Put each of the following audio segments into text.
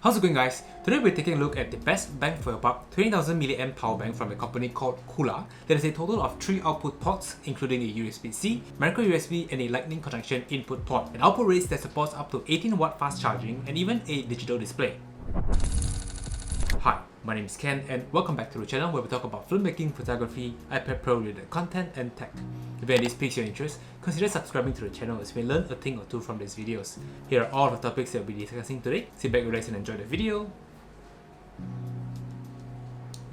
How's it going, guys? Today we're taking a look at the best bang for your buck 20,000 mAh power bank from a company called KUULAA that has a total of 3 output ports including a USB-C, micro USB and a lightning connection input port, and output rates that supports up to 18 watt fast charging and even a digital display. Hi, my name is Ken and welcome back to the channel where we talk about filmmaking, photography, iPad Pro related content and tech. If any of these piques your interest, consider subscribing to the channel as we learn a thing or two from these videos. Here are all the topics that we'll be discussing today. Sit back, relax and enjoy the video.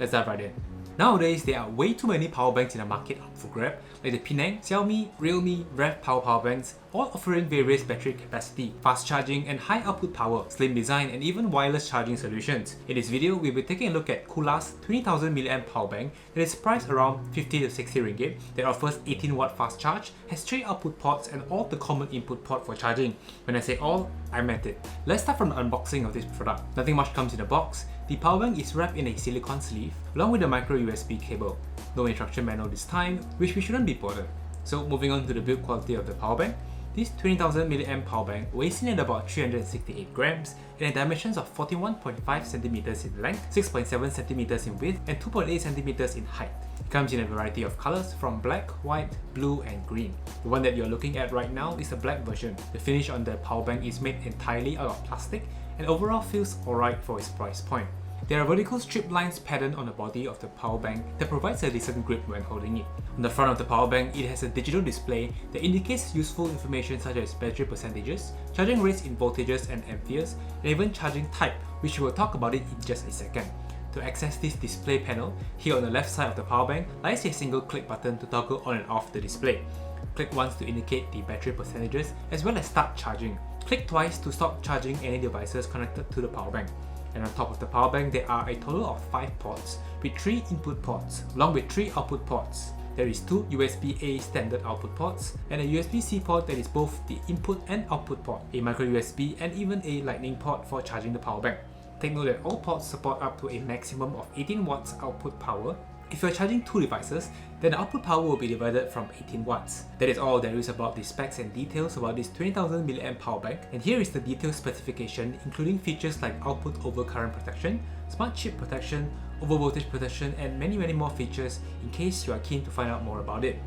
Let's dive right in. Nowadays, there are way too many power banks in the market up for grab, like the Penang, Xiaomi, Realme, Rev power banks, all offering various battery capacity, fast charging and high output power, slim design and even wireless charging solutions. In this video, we'll be taking a look at KUULAA's 20,000 mAh power bank that is priced around 50 to 60 ringgit, that offers 18 watt fast charge, has 3 output ports and all the common input port for charging. When I say all, I meant it. Let's start from the unboxing of this product. Nothing much comes in the box. The power bank is wrapped in a silicone sleeve along with a micro USB cable. No instruction manual this time, which we shouldn't be bothered. So moving on to the build quality of the power bank. This 20,000 mAh power bank weighs in at about 368 grams and has dimensions of 41.5 cm in length, 6.7 cm in width and 2.8 cm in height. It comes in a variety of colors from black, white, blue and green. The one that you're looking at right now is the black version. The finish on the power bank is made entirely out of plastic and overall feels alright for its price point. There are vertical strip lines patterned on the body of the power bank that provides a decent grip when holding it. On the front of the power bank, it has a digital display that indicates useful information such as battery percentages, charging rates in voltages and amperes, and even charging type, which we will talk about it in just a second. To access this display panel, here on the left side of the power bank lies a single click button to toggle on and off the display. Click once to indicate the battery percentages as well as start charging. Click twice to stop charging any devices connected to the power bank. And on top of the power bank, there are a total of 5 ports with 3 input ports along with 3 output ports. There is 2 USB-A standard output ports and a USB-C port that is both the input and output port, a micro USB and even a lightning port for charging the power bank. Take note that all ports support up to a maximum of 18 watts output power. If you are charging 2 devices, then the output power will be divided from 18 watts. That is all there is about the specs and details about this 20,000 mAh power bank, and here is the detailed specification including features like output over current protection, smart chip protection, over voltage protection and many more features in case you are keen to find out more about it.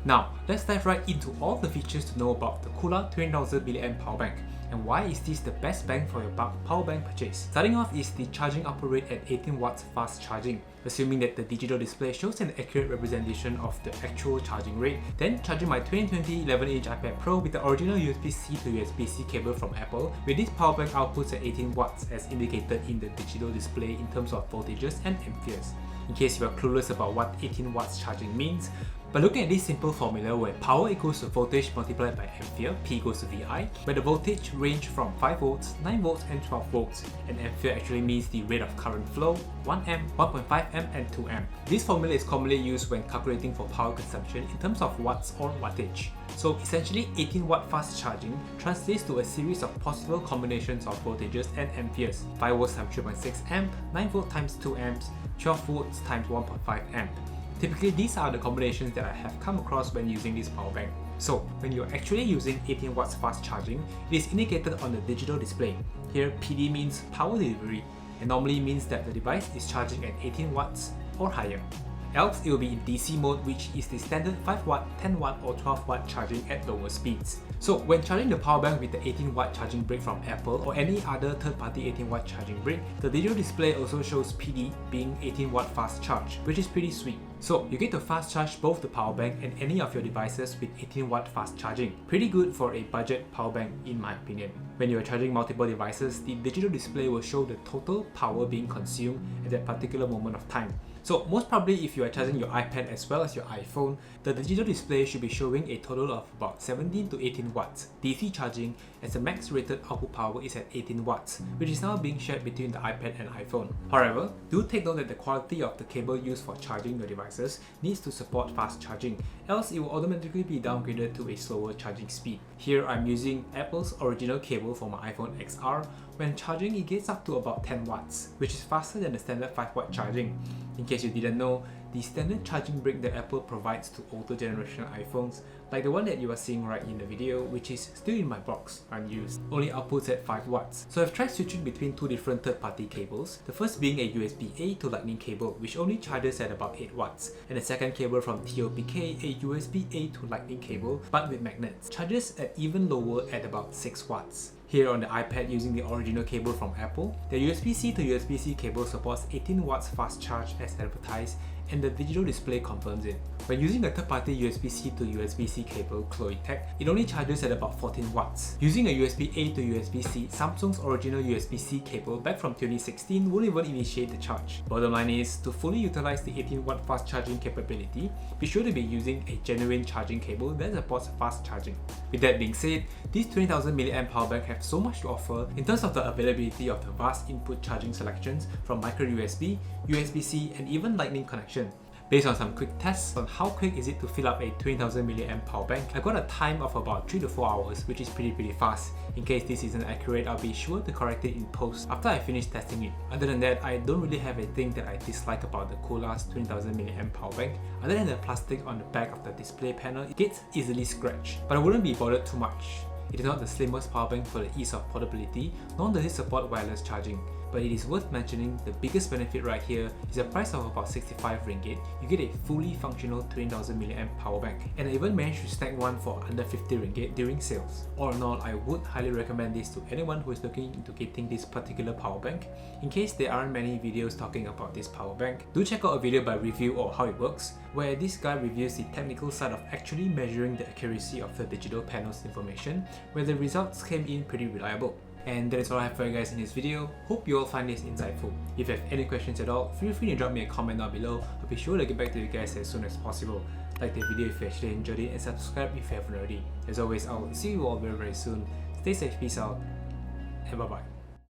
Now, let's dive right into all the features to know about the KUULAA 20,000 mAh power bank. And why is this the best bang for your buck power bank purchase? Starting off is the charging output rate at 18 watts fast charging. Assuming that the digital display shows an accurate representation of the actual charging rate, then charging my 2020 11-inch iPad Pro with the original USB-C to USB-C cable from Apple, with this power bank outputs at 18 watts as indicated in the digital display in terms of voltages and amperes. In case you are clueless about what 18 watts charging means, by looking at this simple formula where power equals to voltage multiplied by ampere, P equals to VI, where the voltage range from 5 volts, 9 volts and 12 volts, and ampere actually means the rate of current flow, 1 amp, 1.5 amp and 2 amp. This formula is commonly used when calculating for power consumption in terms of watts or wattage. So essentially 18 watt fast charging translates to a series of possible combinations of voltages and amperes, 5 volts times 3.6 amp, 9 volts times 2 amps, 12 volts times 1.5 amp. Typically, these are the combinations that I have come across when using this power bank. So, when you're actually using 18 watts fast charging, it is indicated on the digital display. Here, PD means power delivery and normally means that the device is charging at 18 watts or higher. Else, it will be in DC mode, which is the standard 5 watt, 10 watt or 12 watt charging at lower speeds. So when charging the power bank with the 18 watt charging brick from Apple or any other third-party 18 watt charging brick, the digital display also shows PD being 18 watt fast charge, which is pretty sweet. So you get to fast charge both the power bank and any of your devices with 18 watt fast charging. Pretty good for a budget power bank in my opinion. When you are charging multiple devices, the digital display will show the total power being consumed at that particular moment of time. So most probably if you are charging your iPad as well as your iPhone, the digital display should be showing a total of about 17 to 18 watts DC charging, as the max rated output power is at 18 watts, which is now being shared between the iPad and iPhone. However, do take note that the quality of the cable used for charging your devices needs to support fast charging, else it will automatically be downgraded to a slower charging speed. Here I'm using Apple's original cable for my iPhone XR, When charging, it gets up to about 10 watts, which is faster than the standard 5-watt charging. In case you didn't know, the standard charging brick that Apple provides to older generation iPhones, like the one that you are seeing right in the video, which is still in my box, unused, only outputs at 5 watts. So I've tried switching between two different third-party cables, the first being a USB-A to Lightning cable, which only charges at about 8 watts, and the second cable from TOPK, a USB-A to Lightning cable, but with magnets, charges at even lower at about 6 watts. Here on the iPad using the original cable from Apple, the USB-C to USB-C cable supports 18 watts fast charge as advertised, and the digital display confirms it. When using the third-party USB-C to USB-C cable, KUULAA Tech, it only charges at about 14 watts. Using a USB-A to USB-C, Samsung's original USB-C cable back from 2016 won't even initiate the charge. Bottom line is, to fully utilize the 18-watt fast charging capability, be sure to be using a genuine charging cable that supports fast charging. With that being said, these 20,000 mAh power bank have so much to offer in terms of the availability of the vast input charging selections from micro USB, USB-C, and even Lightning connection. Based on some quick tests on how quick is it to fill up a 20,000 mAh power bank, I got a time of about 3 to 4 hours, which is pretty fast. In case this isn't accurate, I'll be sure to correct it in post after I finish testing it. Other than that, I don't really have a thing that I dislike about the KUULAA's 20,000 mAh power bank, other than the plastic on the back of the display panel. It gets easily scratched, but I wouldn't be bothered too much. It is not the slimmest power bank for the ease of portability, nor does it support wireless charging. But it is worth mentioning the biggest benefit right here is a price of about 65 ringgit. You get a fully functional 20,000 mAh power bank, and I even managed to snag one for under 50 ringgit during sales. All in all, I would highly recommend this to anyone who is looking into getting this particular power bank. In case there aren't many videos talking about this power bank, do check out a video by Review or How It Works, where this guy reviews the technical side of actually measuring the accuracy of the digital panel's information, where the results came in pretty reliable. And that is all I have for you guys in this video. Hope you all find this insightful. If you have any questions at all, feel free to drop me a comment down below. I'll be sure to get back to you guys as soon as possible. Like the video if you actually enjoyed it, and subscribe if you haven't already. As always, I'll see you all very soon. Stay safe, peace out, and bye bye.